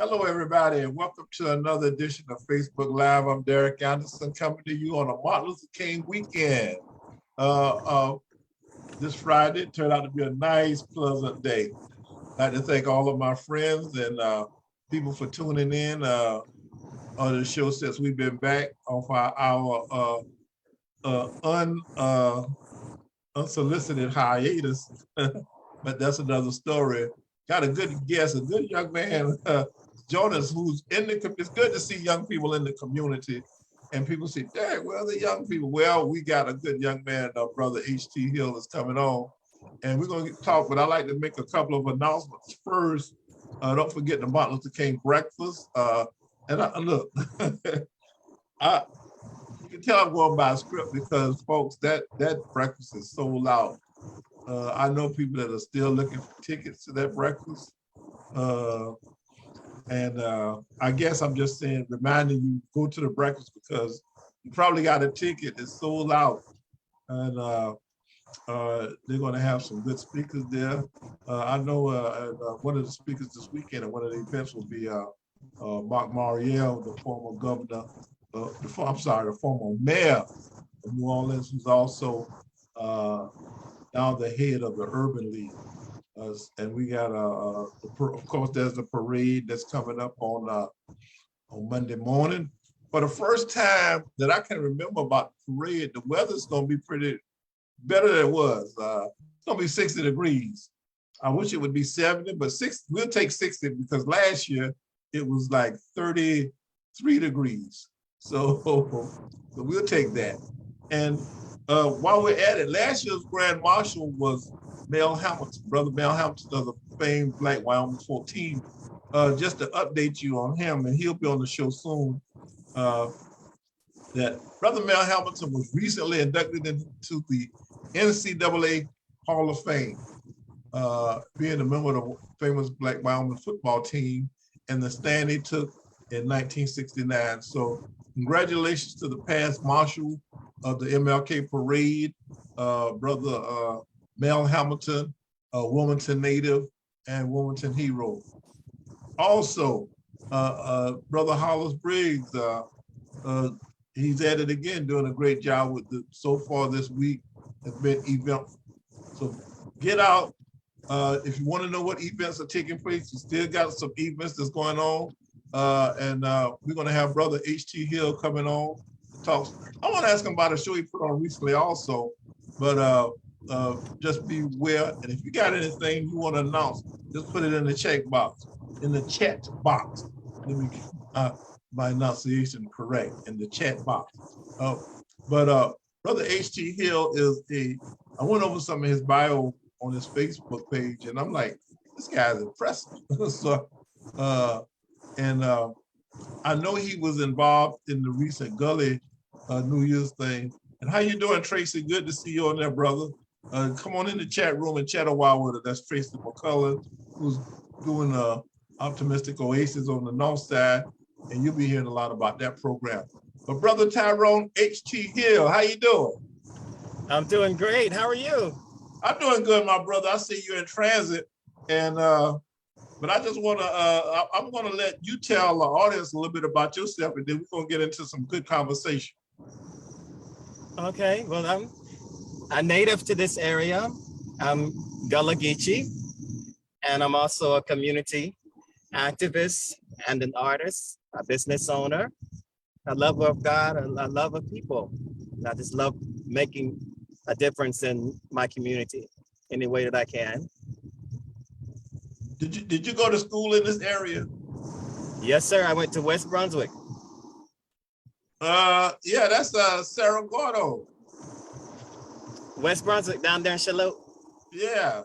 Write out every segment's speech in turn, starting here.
Hello, everybody, and welcome to another edition of Facebook Live. I'm Derrick Anderson coming to you on a Martin Luther King weekend. This Friday turned out to be a nice, pleasant day. I'd like to thank all of my friends and people for tuning in on the show since we've been back off our unsolicited hiatus, but that's another story. Got a good guest, a good young man, Jonas, who's in the. It's good to see young people in the community, and people say, "Derrick, where are the young people?" Well, we got a good young man, brother H.T. Hill, is coming on, and we're going to talk. But I'd like to make a couple of announcements first. Don't forget the Martin Luther King breakfast. Look, you can tell I'm going by script because, folks, that breakfast is sold out. I know people that are still looking for tickets to that breakfast. I guess I'm just saying, reminding you, go to the breakfast because you probably got a ticket that's sold out. And they're going to have some good speakers there. I know one of the speakers this weekend at one of the events will be Mark Mariel, the former governor, the former mayor of New Orleans, who's also now the head of the Urban League. And we got, of course, there's the parade that's coming up on Monday morning. For the first time that I can remember about the parade, the weather's going to be pretty better than it was. It's going to be 60 degrees. I wish it would be 70, but we'll take 60 because last year it was like 33 degrees. So we'll take that. And while we're at it, last year's Grand Marshal was Mel Hamilton, Brother Mel Hamilton of the famed Black Wyoming 14. Just to update you on him, and he'll be on the show soon, that Brother Mel Hamilton was recently inducted into the NCAA Hall of Fame, being a member of the famous Black Wyoming football team and the stand they took in 1969. So congratulations to the past marshal of the MLK parade, Brother Mel Hamilton, a Wilmington native and Wilmington hero. Also, Brother Hollis Briggs, he's at it again, doing a great job with so far this week has been eventful. So get out. If you want to know what events are taking place, we still got some events that's going on. And we're going to have Brother H.T. Hill coming on to talk. I want to ask him about a show he put on recently also, but just beware. And if you got anything you want to announce, just put it in the chat box. Let me get my enunciation correct, in the chat box. But Brother H.T. Hill I went over some of his bio on his Facebook page, and I'm like, this guy's impressive. So, I know he was involved in the recent Gullah New Year's thing. And how you doing, Tracy? Good to see you on there, brother. Come on in the chat room and chat a while with us. That's Tracy McCullough, who's doing Optimistic Oasis on the North Side, and you'll be hearing a lot about that program. But Brother Tyrone H.T. Hill, how you doing? I'm doing great. How are you? I'm doing good, my brother. I see you in transit, and but I just want to, I'm going to let you tell the audience a little bit about yourself, and then we're going to get into some good conversation. Okay, well, I'm a native to this area. I'm Gullah Geechee, and I'm also a community activist and an artist, a business owner, a lover of God, a lover of people. I just love making a difference in my community any way that I can. Did you go to school in this area? Yes, sir. I went to West Brunswick. Yeah, that's Cerro Gordo. West Brunswick down there in Charlotte. Yeah.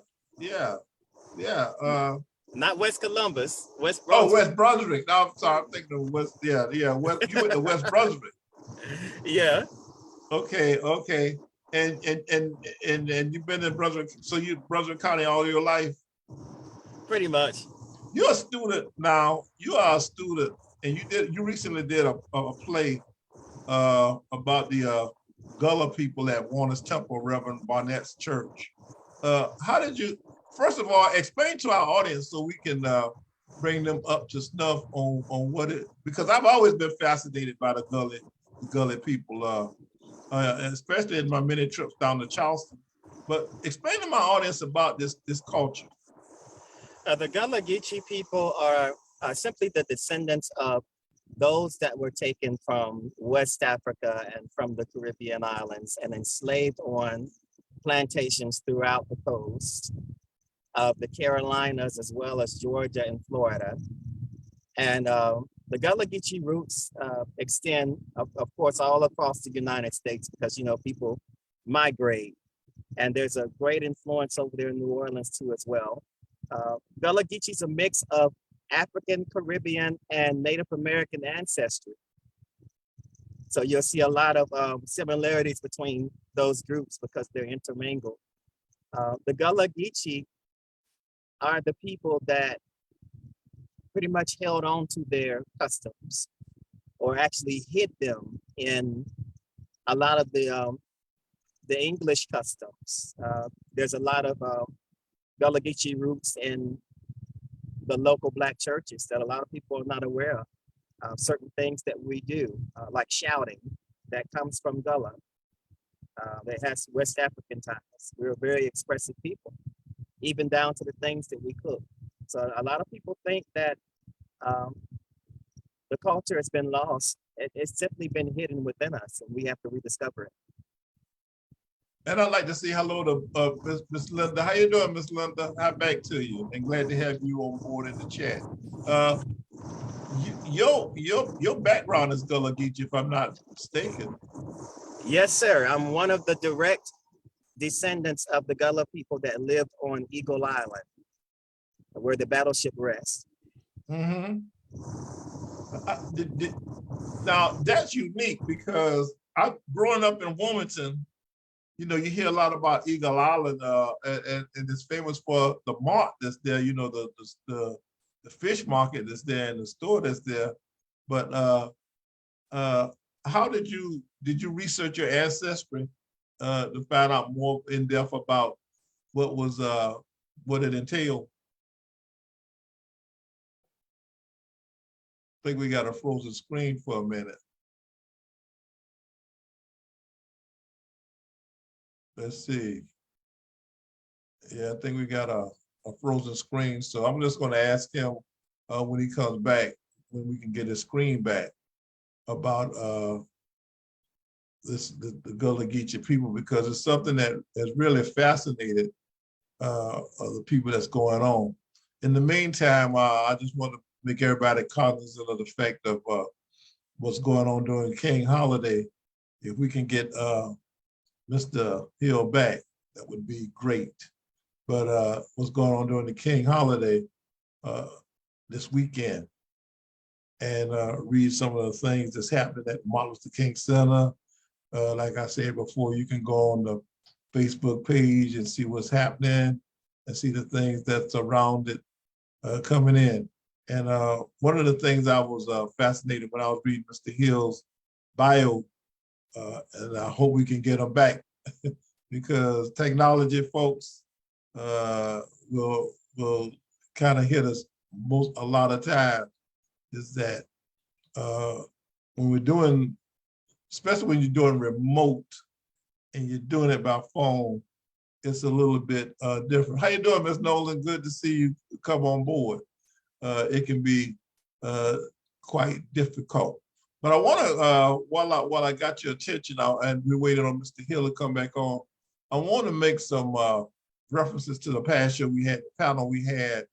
Not West Columbus, West Brunswick. Oh, West Brunswick. No, I'm sorry. I'm thinking of West. Yeah. West, you went to West Brunswick. Yeah. Okay. And you've been in Brunswick, so you Brunswick County all your life? Pretty much. You're a student now. You are a student, and you recently did a play about the Gullah people at Warner's Temple, Reverend Barnett's church. How did you? First of all, explain to our audience so we can bring them up to snuff on what it, because I've always been fascinated by the Gullah people, especially in my many trips down to Charleston. But explain to my audience about this culture. The Gullah Geechee people are simply the descendants of those that were taken from West Africa and from the Caribbean islands and enslaved on plantations throughout the coast of the Carolinas as well as Georgia and Florida. And the Gullah Geechee roots extend, of course, all across the United States because, people migrate. And there's a great influence over there in New Orleans too as well. Gullah Geechee is a mix of African, Caribbean, and Native American ancestry. So you'll see a lot of similarities between those groups because they're intermingled. The Gullah Geechee are the people that pretty much held on to their customs or actually hid them in a lot of the English customs. There's a lot of Gullah Geechee roots in the local Black churches that a lot of people are not aware of. Certain things that we do, like shouting, that comes from Gullah. That has West African ties. We're a very expressive people, even down to the things that we cook. So a lot of people think that the culture has been lost. It's simply been hidden within us, and we have to rediscover it. And I'd like to say hello to Miss Linda. How you doing, Miss Linda? Hi back to you, and glad to have you on board in the chat. Your background is Gullah Geechee, if I'm not mistaken. Yes, sir. I'm one of the direct descendants of the Gullah people that lived on Eagle Island, where the battleship rests. Mm-hmm. Now that's unique because growing up in Wilmington, you hear a lot about Eagle Island, and it's famous for the mart that's there. The fish market that's there and the store that's there. But how did you research your ancestry to find out more in depth about what it entailed? I think we got a frozen screen for a minute. Let's see. Yeah, I think we got a frozen screen. So I'm just going to ask him when he comes back, when we can get his screen back, about the Gullah Geechee people, because it's something that has really fascinated the people that's going on. In the meantime, I just want to make everybody cognizant of the fact of what's going on during King holiday. If we can get Mr. Hill back, that would be great. But what's going on during the King holiday this weekend, and read some of the things that's happening at Martin Luther King Center. Like I said before, you can go on the Facebook page and see what's happening and see the things that's around it coming in. And one of the things I was fascinated when I was reading Mr. Hill's bio, and I hope we can get him back because technology, folks, will kind of hit us a lot of times. Is that when we're doing, especially when you're doing remote and you're doing it by phone, it's a little bit different. How you doing, Ms. Nolan? Good to see you come on board. It can be quite difficult. But I want to, while I got your attention out and we're waiting on Mr. Hill to come back on, I want to make some references to the past show we had, the panel we had,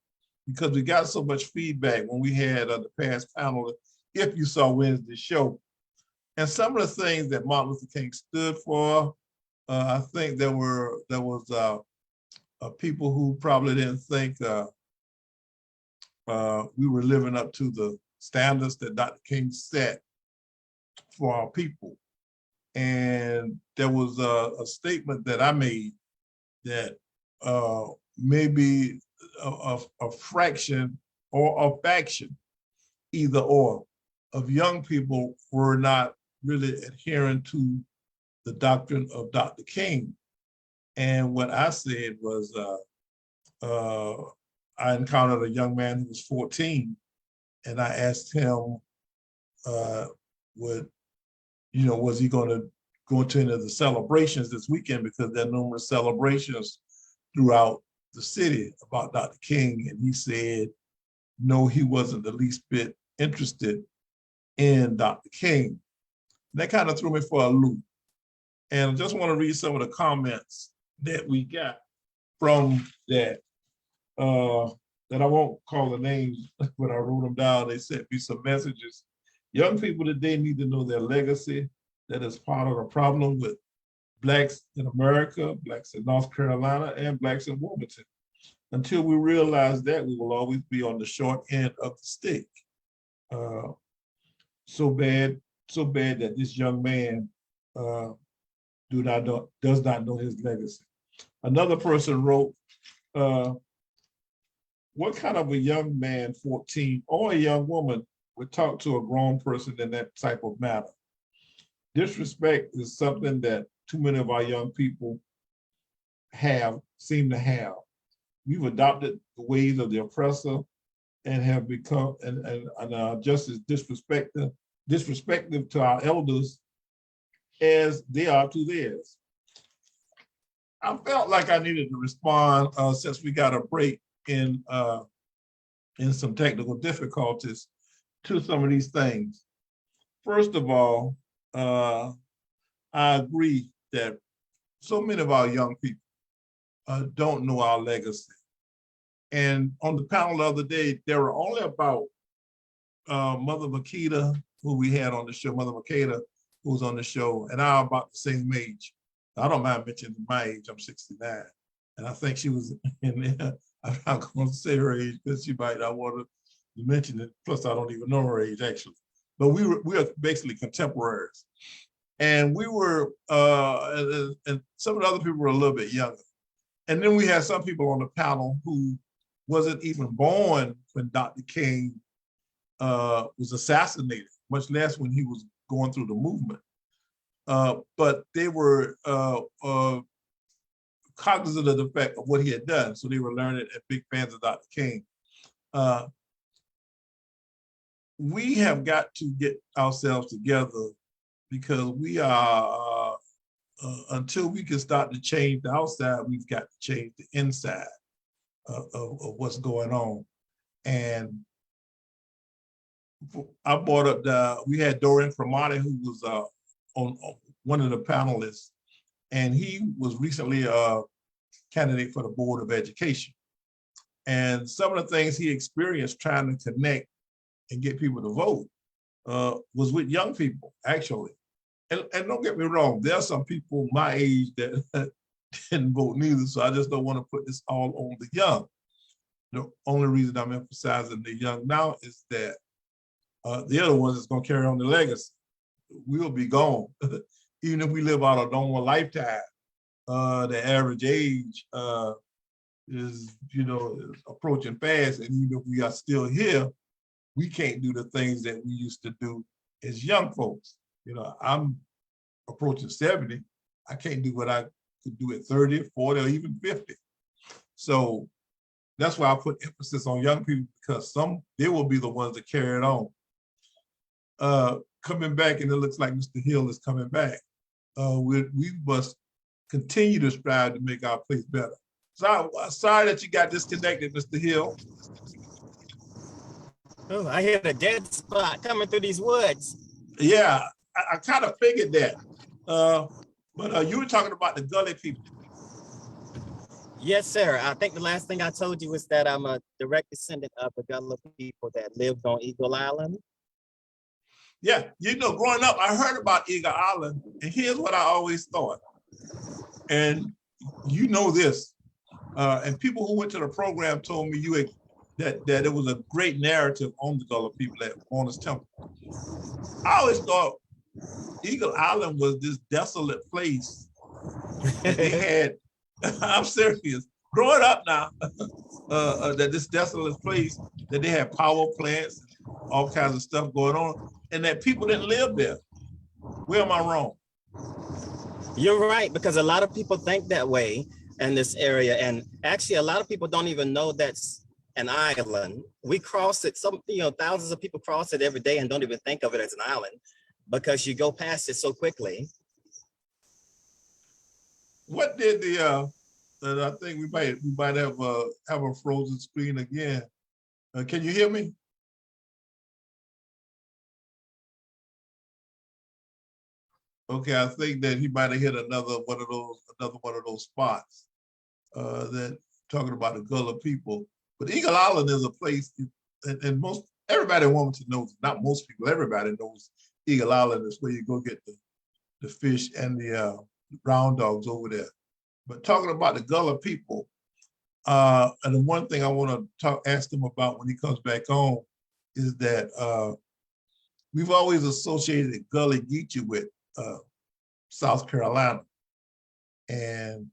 because we got so much feedback when we had the past panel, if you saw Wednesday's show. And some of the things that Martin Luther King stood for, I think there was people who probably didn't think we were living up to the standards that Dr. King set for our people. And there was a statement that I made that maybe a fraction or a faction, either or, of young people were not really adhering to the doctrine of Dr. King. And what I said was, I encountered a young man who was 14, and I asked him, was he going to go into any of the celebrations this weekend, because there are numerous celebrations throughout the city about Dr. King, and he said, no, he wasn't the least bit interested in Dr. King. And that kind of threw me for a loop. And I just want to read some of the comments that we got from that. That I won't call the names, but I wrote them down. They sent me some messages. Young people today need to know their legacy. That is part of the problem with Blacks in America, Blacks in North Carolina, and Blacks in Wilmington. Until we realize that, we will always be on the short end of the stick. So bad that this young man does not know his legacy. Another person wrote, what kind of a young man, 14, or a young woman would talk to a grown person in that type of manner? Disrespect is something that too many of our young people seem to have. We've adopted the ways of the oppressor and have become and are just as disrespectful to our elders as they are to theirs. I felt like I needed to respond since we got a break in some technical difficulties to some of these things. First of all, I agree that so many of our young people don't know our legacy. And on the panel the other day, there were only about Mother Makeda, who we had on the show, Mother Makeda, who was on the show, and I'm about the same age. I don't mind mentioning my age, I'm 69. And I think she was in there. I'm not going to say her age because she might not want to mention it. Plus, I don't even know her age, actually. But we are basically contemporaries. And we were, and some of the other people were a little bit younger. And then we had some people on the panel who wasn't even born when Dr. King was assassinated, much less when he was going through the movement. But they were cognizant of the fact of what he had done. So they were learning and big fans of Dr. King. We have got to get ourselves together because we are, until we can start to change the outside, we've got to change the inside of what's going on. And I brought up we had Dorian Framati, who was on one of the panelists, and he was recently a candidate for the Board of Education. And some of the things he experienced trying to connect and get people to vote was with young people, actually. And don't get me wrong, there are some people my age that didn't vote neither, so I just don't want to put this all on the young. The only reason I'm emphasizing the young now is that the other ones is going to carry on the legacy. We'll be gone. Even if we live out a normal lifetime, the average age is approaching fast, and even if we are still here, we can't do the things that we used to do as young folks. I'm approaching 70. I can't do what I could do at 30, 40, or even 50. So that's why I put emphasis on young people, because they will be the ones that carry it on. Coming back, and it looks like Mr. Hill is coming back. We must continue to strive to make our place better. So sorry that you got disconnected, Mr. Hill. Oh, I hit a dead spot coming through these woods. Yeah, I kind of figured that. But you were talking about the Gullah people. Yes, sir. I think the last thing I told you was that I'm a direct descendant of the Gullah people that lived on Eagle Island. Yeah, growing up, I heard about Eagle Island, and here's what I always thought. And you know this, and people who went to the program told me that it was a great narrative on the Gullah people at Warner's Temple. I always thought Eagle Island was this desolate place that they had. I'm serious. Growing up now, that this desolate place that they had power plants, all kinds of stuff going on, and that people didn't live there. Where am I wrong? You're right, because a lot of people think that way in this area. And actually, a lot of people don't even know that an island. We cross it, thousands of people cross it every day and don't even think of it as an island because you go past it so quickly. What did I think we might have a frozen screen again. Can you hear me? Okay, I think that he might have hit another one of those spots that talking about the Gullah people. But Eagle Island is a place, and most everybody in Wilmington knows. Not most people, everybody knows Eagle Island is where you go get the fish and the brown dogs over there. But talking about the Gullah people, and the one thing I want to ask him about when he comes back home is that we've always associated Gullah Geechee with South Carolina, and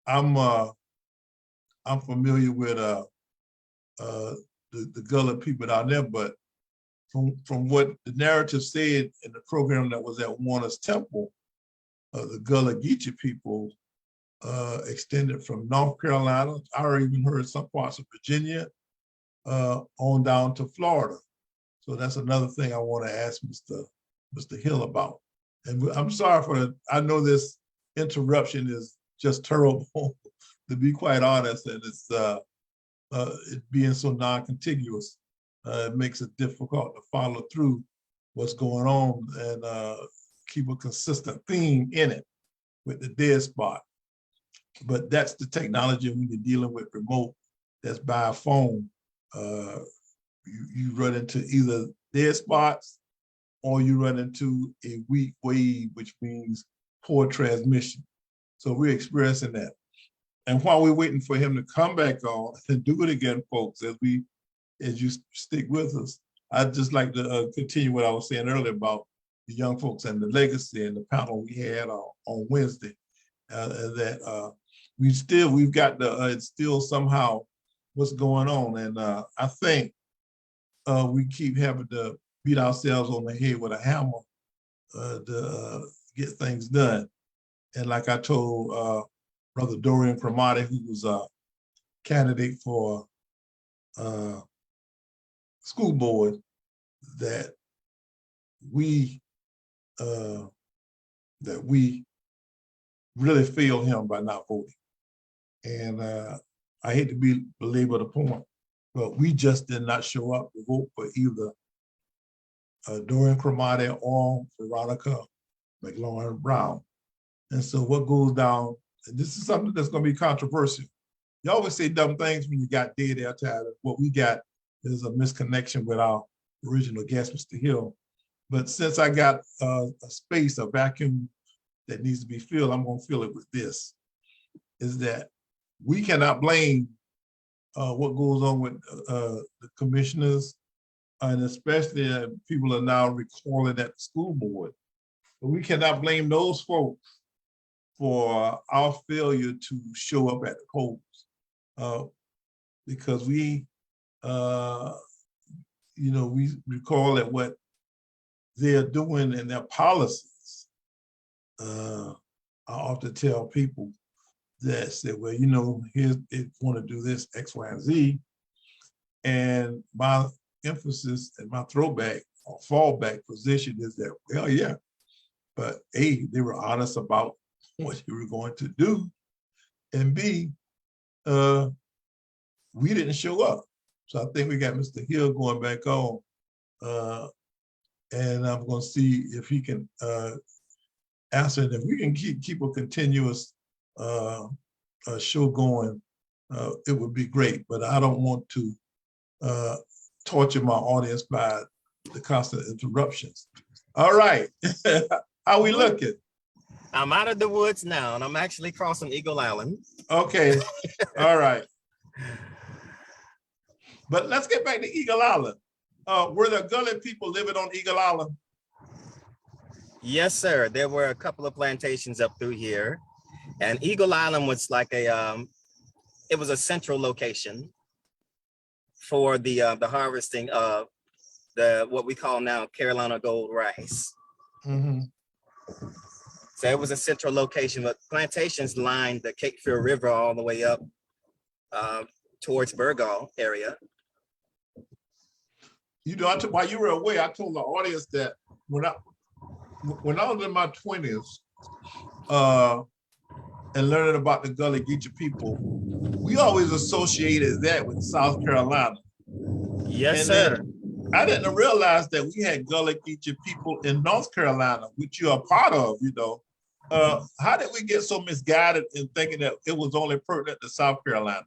I'm familiar with the Gullah people down there, but from what the narrative said in the program that was at Warner's Temple, the Gullah Geechee people extended from North Carolina. I even heard some parts of Virginia on down to Florida. So that's another thing I want to ask Mr. Hill about. And I'm sorry for I know this interruption is just terrible, to be quite honest, and it's it being so non-contiguous. It makes it difficult to follow through what's going on and keep a consistent theme in it with the dead spot. But that's the technology when you're dealing with remote that's by phone. You run into either dead spots or you run into a weak wave, which means poor transmission. So we're experiencing that. And while we're waiting for him to come back on and do it again, folks, as you stick with us, I'd just like to continue what I was saying earlier about the young folks and the legacy and the panel we had on Wednesday. That we've got it's still somehow what's going on. And I think we keep having to beat ourselves on the head with a hammer to get things done. And like I told Brother Dorian Cromartie, who was a candidate for school board, that we really failed him by not voting. And I hate to belabor the point, but we just did not show up to vote for either Dorian Cromartie or Veronica McLaurin Brown. And so what goes down, and this is something that's going to be controversial. You always say dumb things when you got dead air time. What we got is a misconnection with our original guest, Mr. Hill. But since I got a space, a vacuum that needs to be filled, I'm going to fill it with this, is that we cannot blame what goes on with the commissioners, and especially people are now recoiling at the school board. But we cannot blame those folks for our failure to show up at the polls, because we recall at what they're doing in their policies. I often tell people that say, well, here's they want to do this X, Y, and Z, and my emphasis and my throwback or fallback position is that, well, yeah, but A, they were honest about what they were going to do, and B, we didn't show up. So I think we got Mr. Hill going back on, and I'm going to see if he can answer it. If we can keep a continuous show going, it would be great. But I don't want to torture my audience by the constant interruptions. All right, how we looking? I'm out of the woods now, and I'm actually crossing Eagle Island. Okay, all right. But let's get back to Eagle Island. Were there Gullah people living on Eagle Island? Yes, sir. There were a couple of plantations up through here, and Eagle Island was like it was a central location for the harvesting of what we call now Carolina gold rice. Mm-hmm. So it was a central location, but plantations lined the Cape Fear River all the way up towards Burgal area. You know, while you were away, I told the audience that when I was in my 20s, and learning about the Gullah Geechee people, we always associated that with South Carolina. Yes, And sir. then I didn't realize that we had Gullah Geechee people in North Carolina, which you're a part of, you know. How did we get so misguided in thinking that it was only pertinent to South Carolina?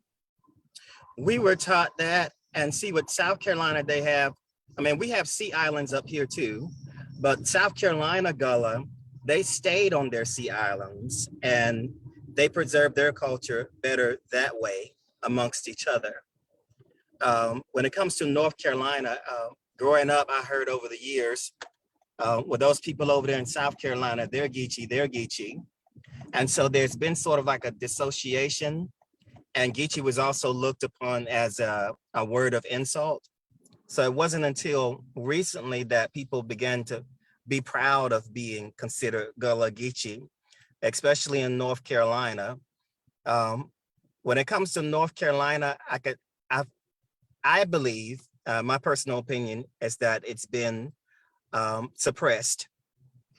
We were taught that, and see, with South Carolina, they have, I mean, we have sea islands up here too, but South Carolina Gullah, they stayed on their sea islands and they preserved their culture better that way amongst each other. When it comes to North Carolina, growing up, I heard over the years, with those people over there in South Carolina, they're Geechee. And so there's been sort of like a dissociation, and Geechee was also looked upon as a word of insult. So it wasn't until recently that people began to be proud of being considered Gullah Geechee, especially in North Carolina. When it comes to North Carolina, I believe, my personal opinion is that it's been suppressed.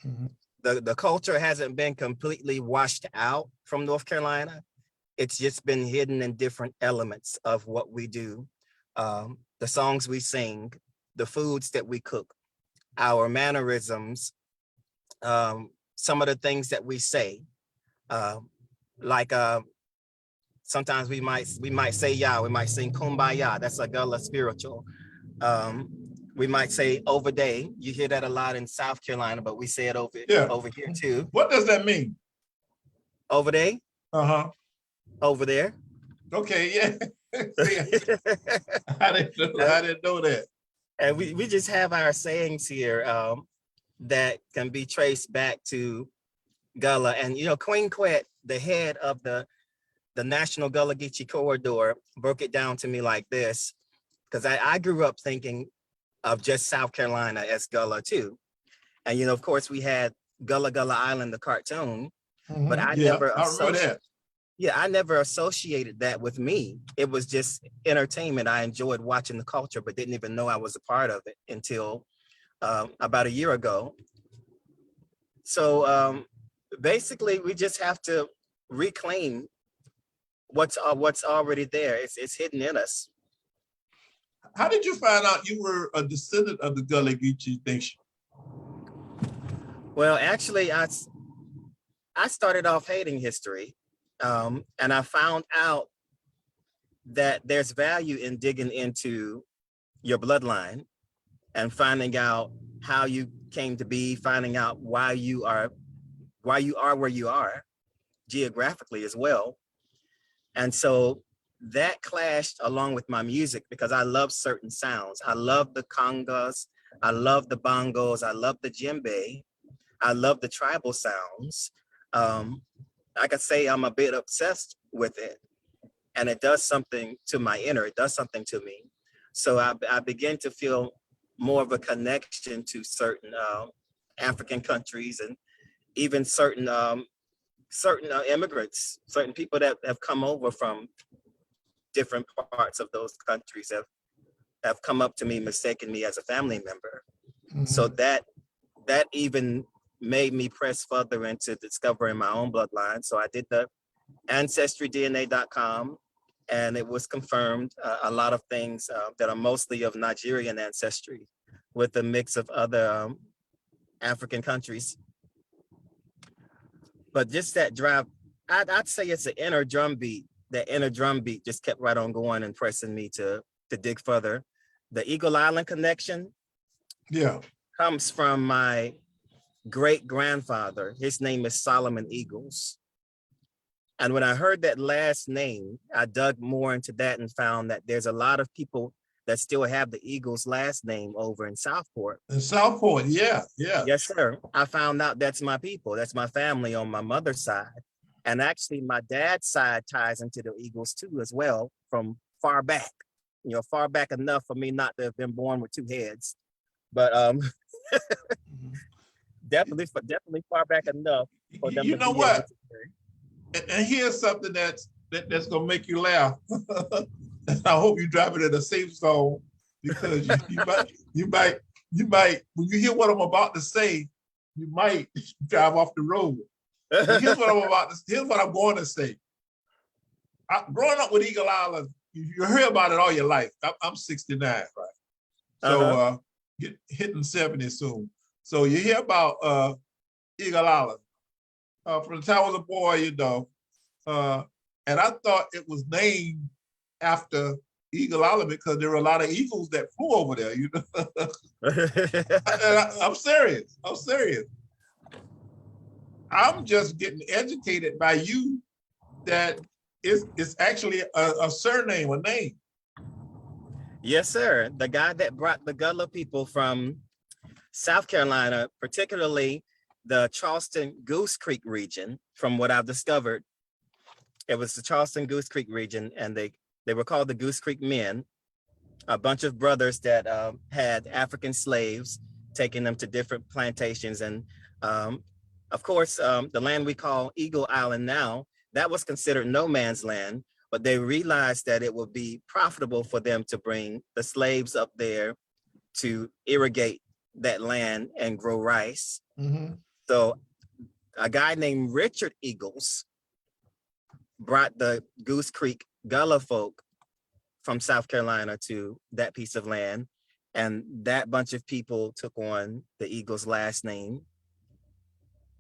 Mm-hmm. The culture hasn't been completely washed out from North Carolina. It's just been hidden in different elements of what we do. The songs we sing, the foods that we cook, our mannerisms, some of the things that we say, like sometimes we might say Yah, we might sing Kumbaya, that's a Gullah spiritual. We might say over day. You hear that a lot in South Carolina, but we say it over here too. What does that mean? Over day? Uh-huh. Over there. Okay, yeah. See, I didn't know that. And we just have our sayings here that can be traced back to Gullah. And, you know, Queen Quet, the head of the National Gullah Geechee Corridor, broke it down to me like this, because I grew up thinking of just South Carolina as Gullah too. And, you know, of course, we had Gullah Island, the cartoon, but I never associated that with me. It was just entertainment. I enjoyed watching the culture, but didn't even know I was a part of it until about a year ago. So basically, we just have to reclaim what's already there. It's hidden in us. How did you find out you were a descendant of the Gullah Geechee nation? Well, actually, I started off hating history, and I found out that there's value in digging into your bloodline and finding out how you came to be, finding out why you are where you are geographically as well. And so that clashed along with my music, because I love certain sounds. I love the congas, I love the bongos, I love the djembe, I love the tribal sounds. I could say I'm a bit obsessed with it, and it does something to my inner, it does something to me. So I begin to feel more of a connection to certain African countries, and even certain immigrants, certain people that have come over from different parts of those countries have come up to me, mistaken me as a family member. Mm-hmm. So that even made me press further into discovering my own bloodline. So I did the ancestrydna.com, and it was confirmed a lot of things that are mostly of Nigerian ancestry with a mix of other African countries. But just that drive, I'd say it's an inner drum beat. That inner drum beat just kept right on going and pressing me to dig further. The Eagle Island connection comes from my great-grandfather. His name is Solomon Eagles. And when I heard that last name, I dug more into that and found that there's a lot of people that still have the Eagles last name over in Southport. In Southport, yeah. Yes, sir. I found out that's my people. That's my family on my mother's side. And actually, my dad's side ties into the Eagles too, as well, from far back. You know, far back enough for me not to have been born with two heads, but definitely far back enough for them. You know what? And here's something that's gonna make you laugh. I hope you drive it in a safe zone because you might when you hear what I'm about to say, you might drive off the road. But here's what I'm going to say. Growing up with Eagle Island, you hear about it all your life. I'm 69, right? So hitting 70 soon. So you hear about Eagle Island. From the time I was a boy, and I thought it was named after Eagle Island because there were a lot of eagles that flew over there. I'm serious. I'm serious. I'm just getting educated by you that it's actually a surname, a name. Yes, sir. The guy that brought the Gullah people from South Carolina, particularly the Charleston Goose Creek region, from what I've discovered, it was the Charleston Goose Creek region, and they were called the Goose Creek Men, a bunch of brothers that had African slaves, taking them to different plantations. And of course, the land we call Eagle Island now, that was considered no man's land, but they realized that it would be profitable for them to bring the slaves up there to irrigate that land and grow rice. Mm-hmm. So a guy named Richard Eagles brought the Goose Creek Gullah folk from South Carolina to that piece of land. And that bunch of people took on the Eagles' last name.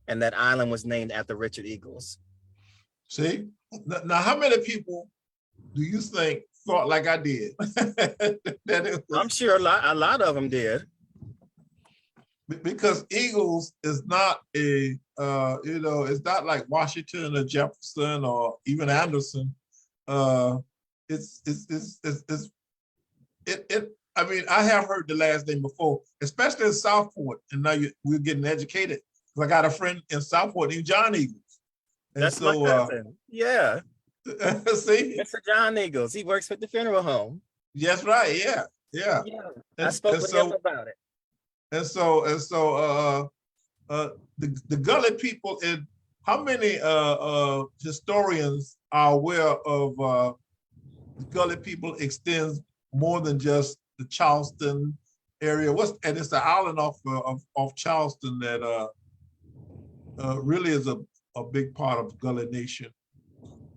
And that island was named after Richard Eagles. See? Now, how many people do you think thought like I did? I'm sure a lot of them did. Because Eagles is not it's not like Washington or Jefferson or even Anderson. I mean, I have heard the last name before, especially in Southport, and now we're getting educated. I got a friend in Southport named John Eagles. And that's so, my cousin. Yeah. See? Mr. John Eagles. He works with the funeral home. That's right. Yeah. Yeah. I spoke with him about it. And so the Gullah people, how many historians are aware of the Gullah people extends more than just the Charleston area? And it's the island off Charleston that really is a big part of Gullah Nation.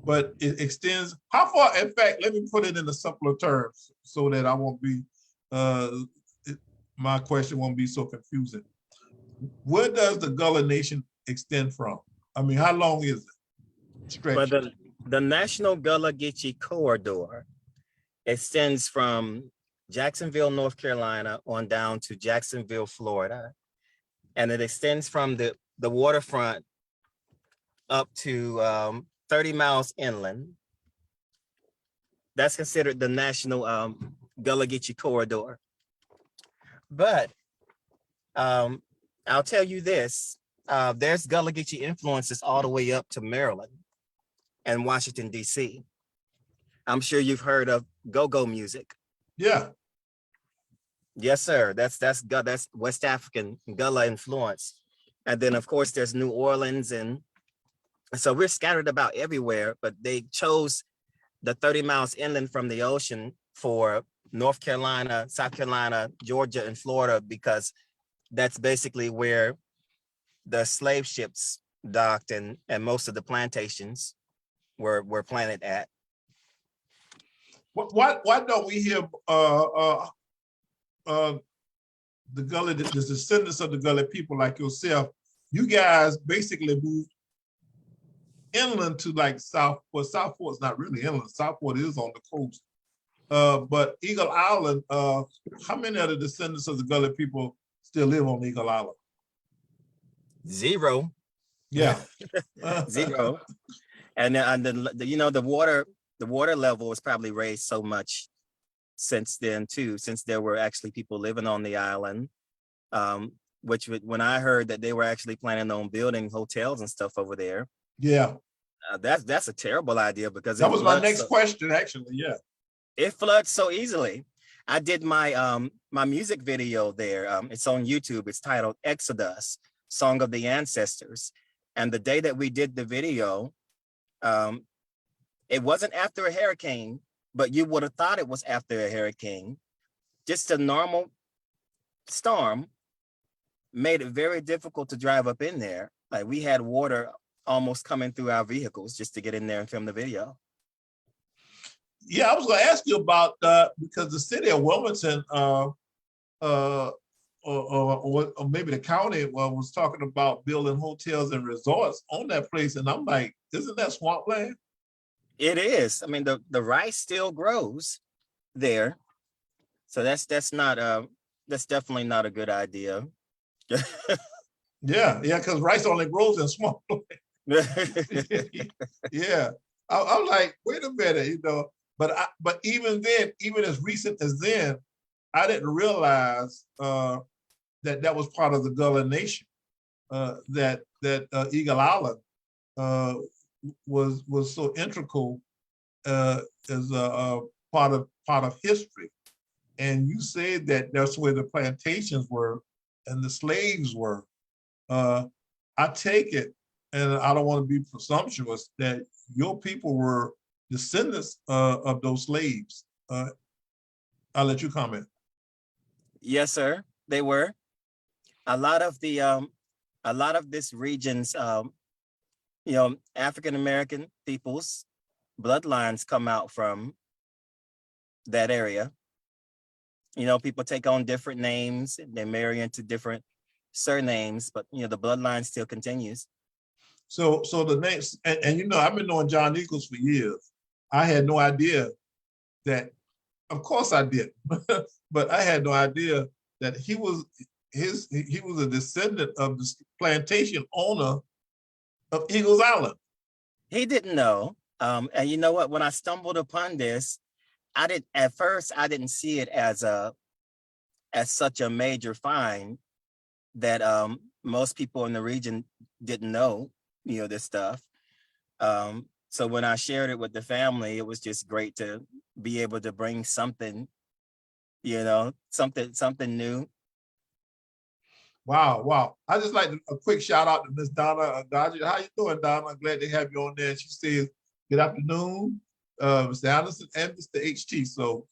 But it extends, how far, in fact, let me put it in the simpler terms so that I won't be, my question won't be so confusing. Where does the Gullah Nation extend from? I mean, how long is it? Stretch. Well, the National Gullah Geechee Corridor extends from Jacksonville, North Carolina on down to Jacksonville, Florida. And it extends from the waterfront up to 30 miles inland. That's considered the National Gullah Geechee Corridor. But I'll tell you this, there's Gullah Geechee influences all the way up to Maryland and Washington, D.C. I'm sure you've heard of go-go music. Yeah. Yes, sir. That's West African Gullah influence. And then, of course, there's New Orleans. And so we're scattered about everywhere, but they chose the 30 miles inland from the ocean for North Carolina, South Carolina, Georgia, and Florida, because that's basically where the slave ships docked and most of the plantations were planted at. Why don't we hear the Gullah, the descendants of the Gullah people like yourself? You guys basically moved inland to like Southport. Southport's not really inland. Southport is on the coast. But Eagle Island, how many of the descendants of the Gullah people still live on Eagle Island? Zero. Yeah. Zero. And the water level was probably raised so much since then too, since there were actually people living on the island. When I heard that they were actually planning on building hotels and stuff over there. Yeah. That's a terrible idea, because that was my next question, actually. Yeah. It floods so easily. I did my my music video there. It's on YouTube. It's titled Exodus, Song of the Ancestors. And the day that we did the video, it wasn't after a hurricane, but you would have thought it was after a hurricane. Just a normal storm made it very difficult to drive up in there. Like we had water almost coming through our vehicles just to get in there and film the video. Yeah, I was going to ask you about because the city of Wilmington, or maybe the county was talking about building hotels and resorts on that place, and I'm like, isn't that swampland? It is. I mean, the rice still grows there, so that's definitely not a good idea. Yeah, because rice only grows in swampland. Yeah, I'm like, wait a minute, but even then, even as recent as then, I didn't realize that was part of the Gullah Nation. That Eagle Island was so integral as a part of history. And you said that that's where the plantations were and the slaves were. I take it, and I don't want to be presumptuous, that your people were descendants of those slaves. I'll let you comment. Yes, sir. They were. A lot of this region's, African American people's bloodlines come out from that area. People take on different names, they marry into different surnames, but the bloodline still continues. So the names, and I've been knowing John Eagles for years. I had no idea that, of course I did, but I had no idea that he was a descendant of the plantation owner of Eagles Island. He didn't know. And you know what? When I stumbled upon this, at first I didn't see it as such a major find that most people in the region didn't know, this stuff. So when I shared it with the family, it was just great to be able to bring something, something new. Wow. I just like a quick shout out to Miss Donna Dodger. How you doing, Donna? I'm glad to have you on there. She says, good afternoon, Mr. Anderson and Mr. HT. So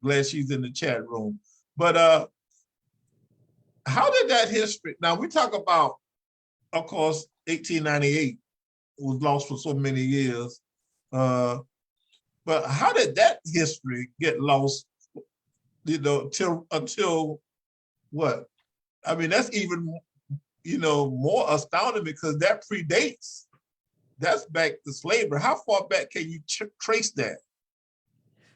glad she's in the chat room. But how did that history, now we talk about, of course, 1898 was lost for so many years. But how did that history get lost, until what? I mean, that's even, more astounding because that predates. That's back to slavery. How far back can you trace that?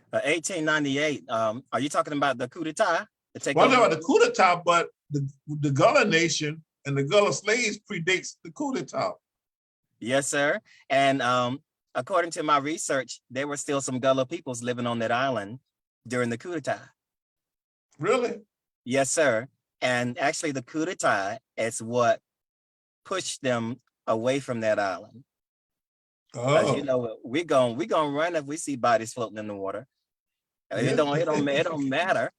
1898. Are you talking about the coup d'etat? Well, I'm talking about the coup d'etat, but the Gullah Nation and the Gullah slaves predates the coup d'etat. Yes, sir. And according to my research, there were still some Gullah peoples living on that island during the coup d'etat. Really? Yes, sir. And actually, the coup d'etat is what pushed them away from that island. Oh. We're gonna run if we see bodies floating in the water. It don't matter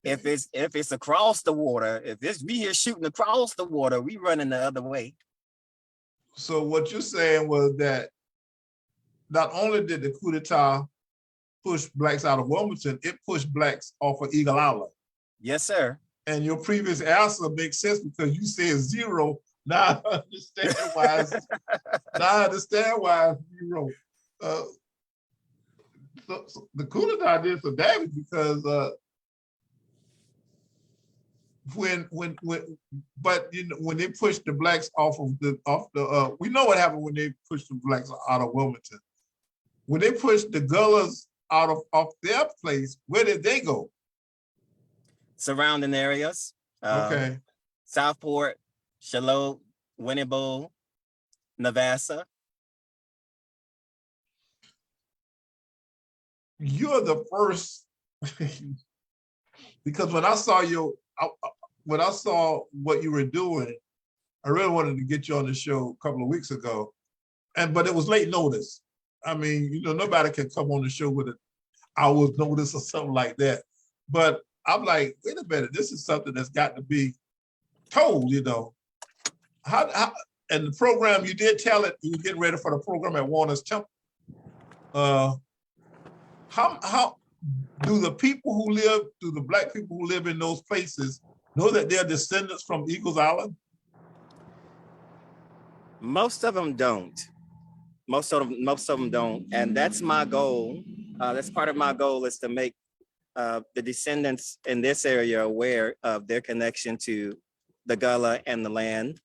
if it's across the water. If it's we here shooting across the water, we running the other way. So what you're saying was that not only did the coup d'etat push blacks out of Wilmington, it pushed blacks off of Eagle Island. Yes, sir. And your previous answer makes sense because you said zero. Now I understand why. It's zero. So the coup d'etat did some damage because when they pushed the blacks off the we know what happened when they pushed the blacks out of Wilmington. When they pushed the Gullahs off their place, where did they go? Surrounding areas. Okay. Southport, Charlotte, Winnebo, Navassa. You're the first, because when I saw what you were doing, I really wanted to get you on the show a couple of weeks ago, but it was late notice. I mean, nobody can come on the show with an hour's notice or something like that. But I'm like, wait a minute, this is something that's got to be told, How and the program, you did tell it, you were getting ready for the program at Warner's Temple. how do the people who live, do the Black people who live in those places know that they're descendants from Eagles Island? Most of them don't. Most of them don't, and that's my goal. That's part of my goal, is to make the descendants in this area aware of their connection to the Gullah and the land,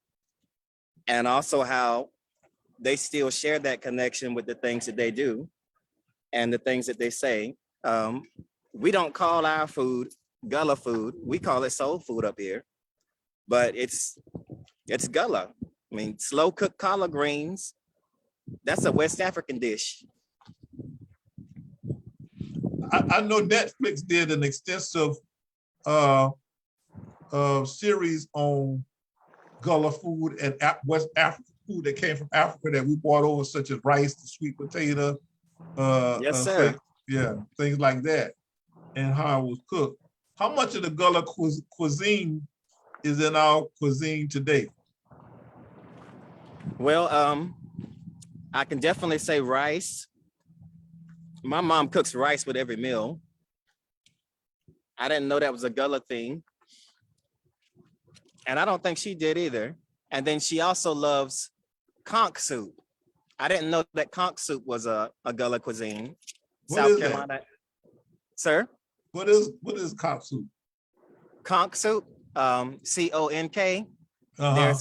and also how they still share that connection with the things that they do and the things that they say. We don't call our food Gullah food; we call it soul food up here, but it's Gullah. I mean, slow cooked collard greens. That's a West African dish. I know Netflix did an extensive series on Gullah food and West African food that came from Africa that we brought over, such as rice, the sweet potato, Yes, sir. things like that, and how it was cooked. How much of the Gullah cuisine is in our cuisine today? Well, I can definitely say rice. My mom cooks rice with every meal. I didn't know that was a Gullah thing. And I don't think she did either. And then she also loves conch soup. I didn't know that conch soup was a Gullah cuisine. What South is Carolina. that? Sir? What is conch soup? Conch soup, CONK. Uh-huh.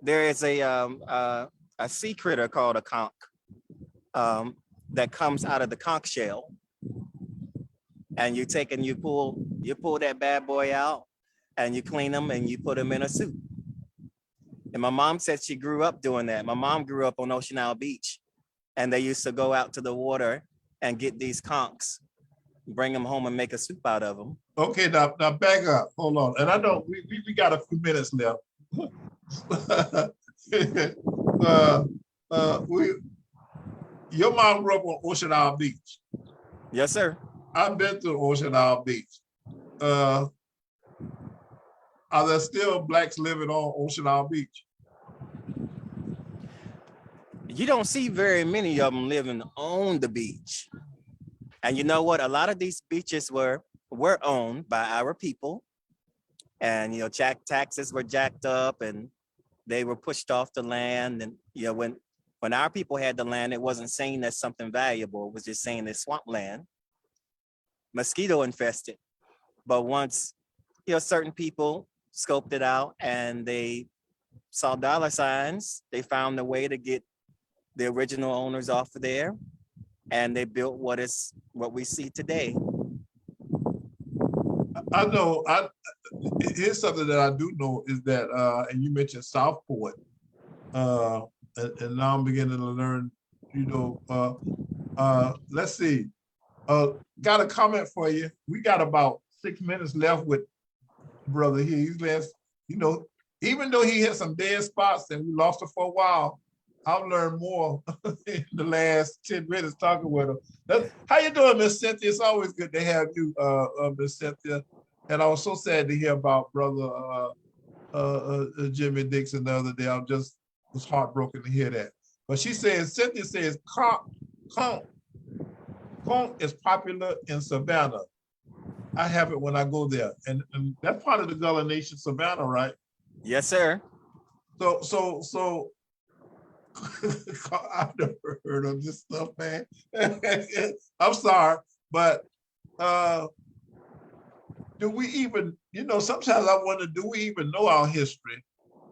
There is a sea critter called a conch that comes out of the conch shell, and you pull that bad boy out, and you clean them and you put them in a soup. And my mom said she grew up doing that. My mom grew up on Ocean Isle Beach, and they used to go out to the water and get these conchs, bring them home and make a soup out of them. Okay, now back up. Hold on. And I know we got a few minutes left. Your mom grew up on Ocean Isle Beach. Yes, sir. I've been to Ocean Isle Beach. Are there still Blacks living on Ocean Isle Beach? You don't see very many of them living on the beach. And you know what? A lot of these beaches were owned by our people. And, taxes were jacked up and they were pushed off the land. And, when our people had the land, it wasn't seen as something valuable. It was just seen as swampland, mosquito infested. But once, certain people scoped it out and they saw dollar signs, they found a way to get the original owners off of there, and they built what we see today. I know. Here's something that I do know is that, and you mentioned Southport, and now I'm beginning to learn. Let's see. Got a comment for you. We got about 6 minutes left with brother here. He's last, even though he had some dead spots and we lost it for a while, I've learned more in the last 10 minutes talking with him. How you doing, Miss Cynthia? It's always good to have you, Miss Cynthia. And I was so sad to hear about brother Jimmy Dixon the other day. I was heartbroken to hear that. But Cynthia says, conch is popular in Savannah. I have it when I go there. And that's part of the Gullah Nation, Savannah, right? Yes, sir. So I've never heard of this stuff, man. I'm sorry, but do we even, sometimes I wonder, do we even know our history?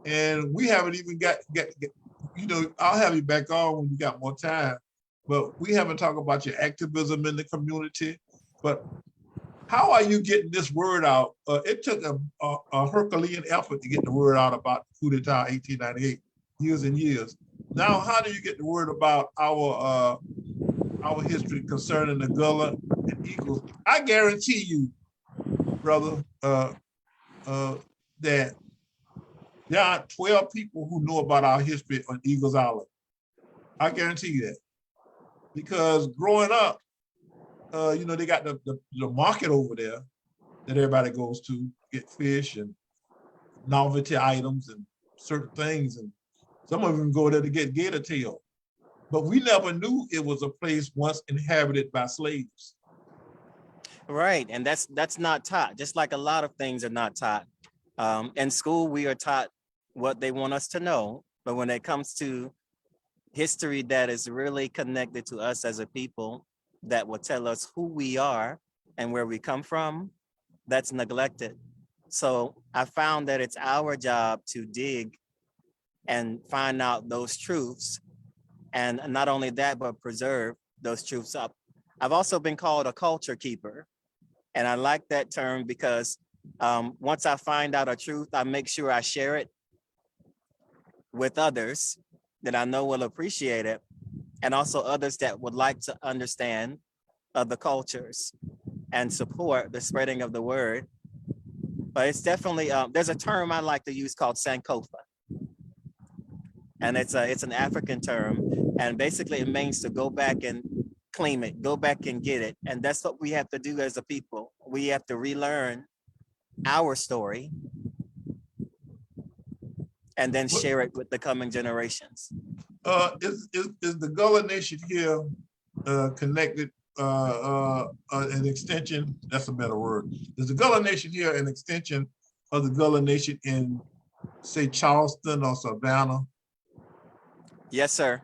And we haven't even got I'll have you back on when you got more time, but we haven't talked about your activism in the community. But how are you getting this word out? It took a Herculean effort to get the word out about coup d'etat 1898, years and years. Now, how do you get the word about our history concerning the Gullah and Eagles? I guarantee you, brother, that there are 12 people who know about our history on Eagles Island. I guarantee you that. Because growing up, they got the market over there that everybody goes to get fish and novelty items and certain things. And some of them go there to get gator tail. but we never knew it was a place once inhabited by slaves. Right, and that's not taught. Just like a lot of things are not taught. In school, we are taught what they want us to know, but when it comes to history that is really connected to us as a people, that will tell us who we are and where we come from, that's neglected. So I found that it's our job to dig and find out those truths, and not only that, but preserve those truths up. I've also been called a culture keeper. And I like that term because once I find out a truth, I make sure I share it with others that I know will appreciate it, and also others that would like to understand other cultures and support the spreading of the word. But it's definitely, there's a term I like to use called Sankofa. And it's an African term. And basically it means to go back and claim it, go back and get it. And that's what we have to do as a people. We have to relearn our story and then share it with the coming generations. Is the Gullah Nation here connected, an extension, that's a better word. Is the Gullah Nation here an extension of the Gullah Nation in, say, Charleston or Savannah? Yes, sir.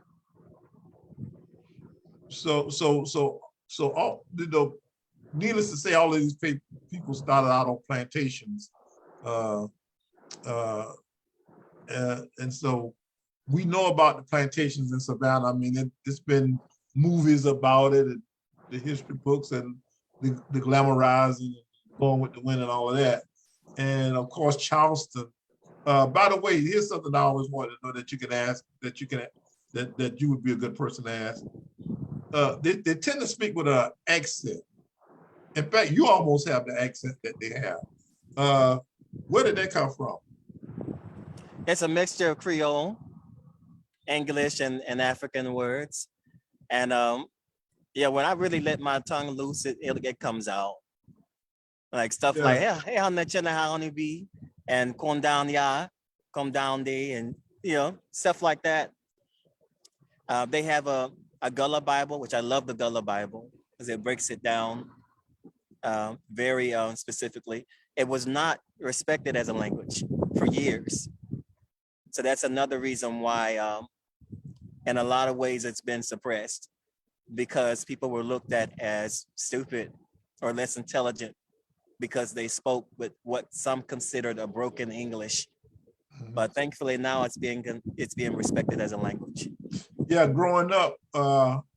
So all, you know, needless to say, all of these people started out on plantations. And so we know about the plantations in Savannah. I mean, it's been movies about it, and the history books, and the glamorizing, Going with the Wind, and all of that. And of course, Charleston. By the way, here's something I always wanted to know that you can ask, that you would be a good person to ask. They tend to speak with an accent. In fact, you almost have the accent that they have. Where did that come from? It's a mixture of Creole, English, and African words. And yeah, when I really let my tongue loose, it comes out. Like stuff like, hey, how much how on be, and come down there, and stuff like that. They have a Gullah Bible, which I love the Gullah Bible because it breaks it down very specifically. It was not respected as a language for years. So that's another reason why, in a lot of ways, it's been suppressed, because people were looked at as stupid or less intelligent because they spoke with what some considered a broken English. But thankfully now it's being respected as a language. Yeah, growing up,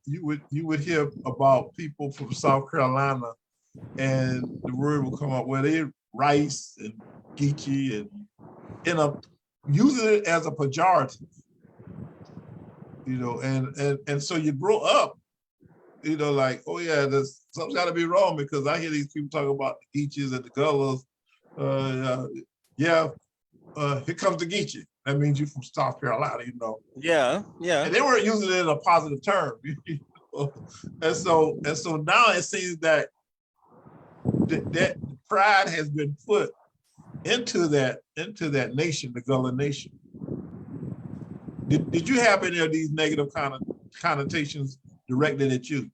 you would hear about people from South Carolina, and the word would come up where they rice and geechee, and using it as a pejorative, and so you grow up, like, oh yeah, something's got to be wrong, because I hear these people talk about the Geechees and the Gullahs. Here comes the Geechee. That means you're from South Carolina, Yeah. And they weren't using it in a positive term. And so now it seems that that pride has been put into that nation, the Gullah Nation. Did you have any of these negative connotations directed at you?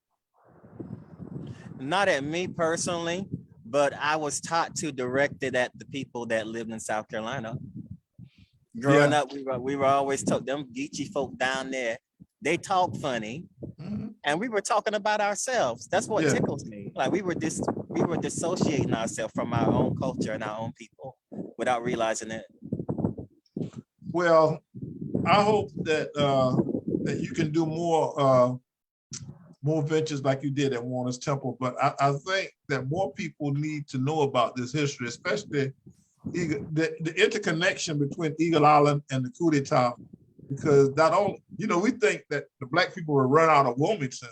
Not at me personally, but I was taught to direct it at the people that lived in South Carolina. Growing up, we were always told, them Geechee folk down there, they talk funny, and we were talking about ourselves. That's what tickles me. Like we were dissociating ourselves from our own culture and our own people without realizing it. Well, I hope that that you can do more ventures like you did at Warner's Temple, but I think that more people need to know about this history, especially the interconnection between Eagle Island and the coup d'etat, because not only, we think that the Black people were run out of Wilmington,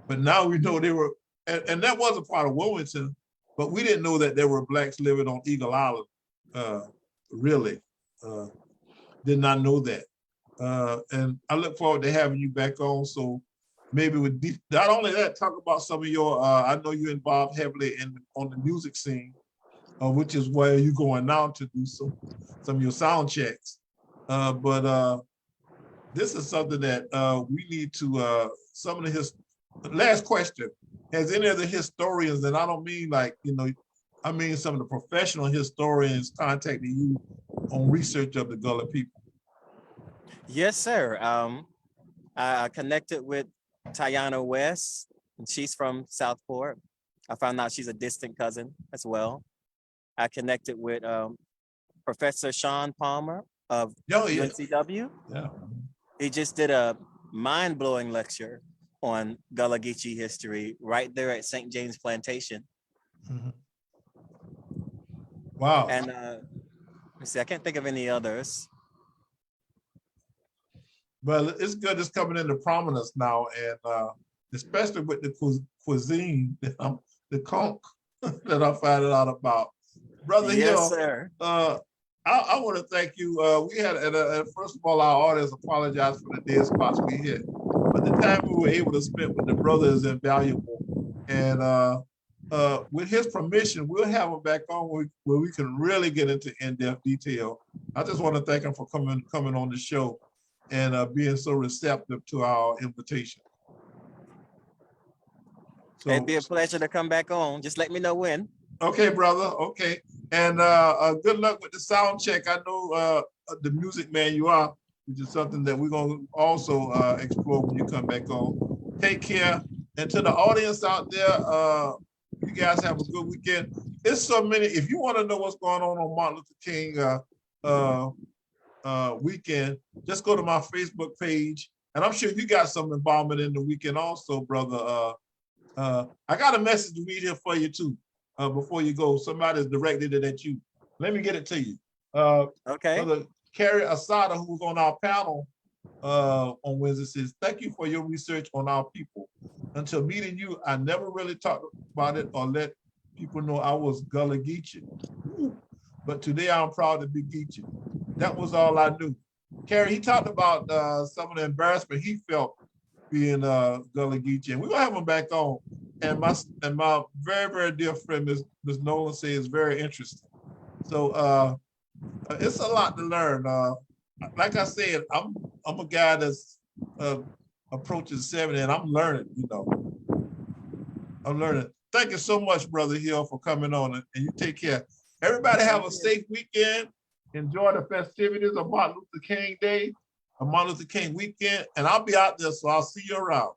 but now we know they were, and that was a part of Wilmington, but we didn't know that there were Blacks living on Eagle Island, really. Did not know that. And I look forward to having you back on, so maybe with not only that, talk about some of your, I know you're involved heavily on the music scene, which is where you're going now to do some of your sound checks. But this is something that we need to, some of the last question, has any of the historians, and I don't mean like, I mean some of the professional historians contacted you on research of the Gullah people? Yes, sir. I connected with Tiana West, and she's from Southport. I found out she's a distant cousin as well. I connected with Professor Sean Palmer of Oh, yeah. UNCW. Yeah. He just did a mind-blowing lecture on Gullah Geechee history right there at St. James Plantation. Mhm. Wow. And let me see, I can't think of any others. But it's good it's coming into prominence now, and especially with the cuisine, the conch that I found out about. Brother Yes, Hill, sir. I want to thank you. We had, first of all, our audience apologize for the dead spots we hit, but the time we were able to spend with the brother is invaluable. And with his permission, we'll have him back on where we can really get into in-depth detail. I just want to thank him for coming on the show and being so receptive to our invitation. So, it'd be a pleasure to come back on. Just let me know when. Okay, brother. Okay. And good luck with the sound check. I know the music man you are, which is something that we're going to also explore when you come back on. Take care. And to the audience out there, you guys have a good weekend. It's so many. If you want to know what's going on Martin Luther King weekend, just go to my Facebook page. And I'm sure you got some involvement in the weekend also, brother. I got a message to read here for you too. Before you go, somebody's directed it at you. Let me get it to you. Okay. Brother Carrie Asada, who was on our panel on Wednesday, says, thank you for your research on our people. Until meeting you, I never really talked about it or let people know I was Gullah Geechee. But today I'm proud to be Geechee. That was all I knew. Carrie, he talked about some of the embarrassment he felt being Gullah Geechee. And we're gonna have him back on. And my very, very dear friend, Ms. Nolan, says it's very interesting. So it's a lot to learn. Like I said, I'm a guy that's approaching 70 and I'm learning, I'm learning. Thank you so much, Brother Hill, for coming on, and you take care. Everybody have a safe weekend. Enjoy the festivities of Martin Luther King Day, a Martin Luther King weekend, and I'll be out there, so I'll see you around.